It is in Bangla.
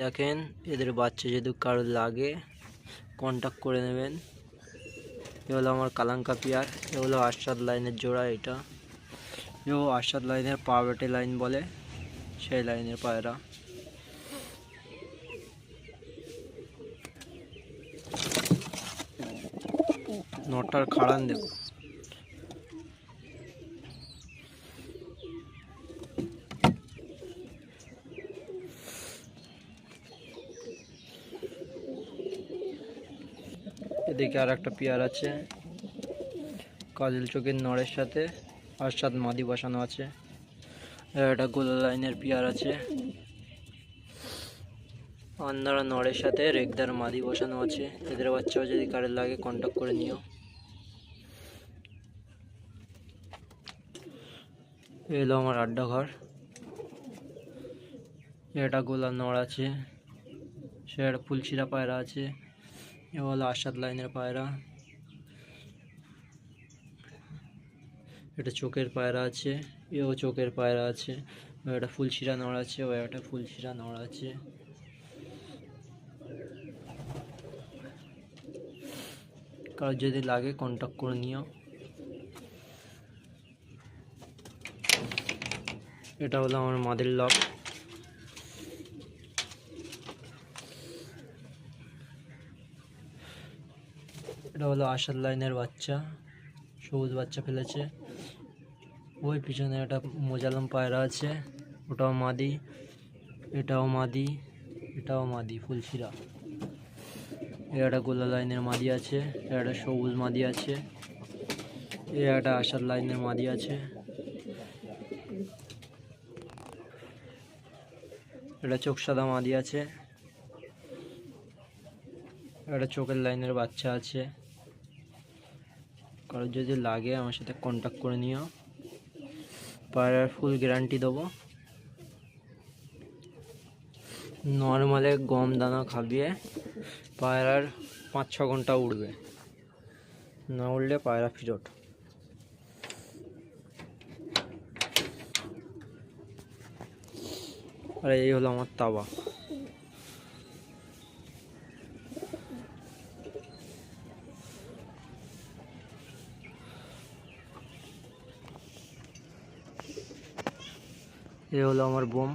দেখেন এদের বাচ্চা যদি কারোর লাগে কন্টাক্ট করে নেবেন। এ হলো আমার কালাঙ্কা পেয়ার, এ হলো আরশাদ লাইনের জোড়া। এটা এও আরশাদ লাইনের পাওয়ারটি লাইন বলে, সেই লাইনের পায়রা। নটার খাড়ান দেখো, এদিকে আর একটা পেয়ার আছে কাজল চোখের নড়ের সাথে আরশাদ মাদি বসানো আছে। একটা গোলা লাইনের পেয়ার আছে, অন্যরা নড়ের সাথে রেগদার মাদি বসানো আছে। এদের বাচ্চাও যদি কারোর লাগে কন্ট্যাক্ট করে নিও। এলো আমার আড্ডা ঘর, এটা গোলা নড় আছে, সে একটা ফুলশিরা পায়রা আছে। এ হলো আরশাদ লাইনের পায়রা, এটা চোখের পায়রা আছে, এও চোখের পায়রা আছে। একটা ফুলশিরা নড় আছে, ও একটা ফুলশিরা নড় আছে। কারোর যদি লাগে কন্ট্যাক্ট করে নিও। এটা হলো আমার মাদের লক, এটা হলো আরশাদ লাইনের বাচ্চা, সবুজ বাচ্চা ফেলেছে। ওই পিছনে একটা মোজালাম পায়রা আছে, ওটাও মাদি, এটাও মাদি, এটাও মাদি ফুলশিরা। একটা গোলা লাইনের মাদি আছে, একটা সবুজ মাদি আছে, একটা আরশাদ লাইনের মাদি আছে, এটা চোখ সাদা মাদি আছে, একটা চোখের লাইনের বাচ্চা আছে। কারোর যদি লাগে আমার সাথে কন্ট্যাক্ট করে নিও, পায়রার ফুল গ্যারান্টি দেবো। নর্মালে গম দানা খাবিয়ে পায়রার 5-6 ঘন্টা উড়বে, না উড়লে পায়রা ফিরত। আর এই হলো আমার তাওয়া। এই হলো আমার বোম।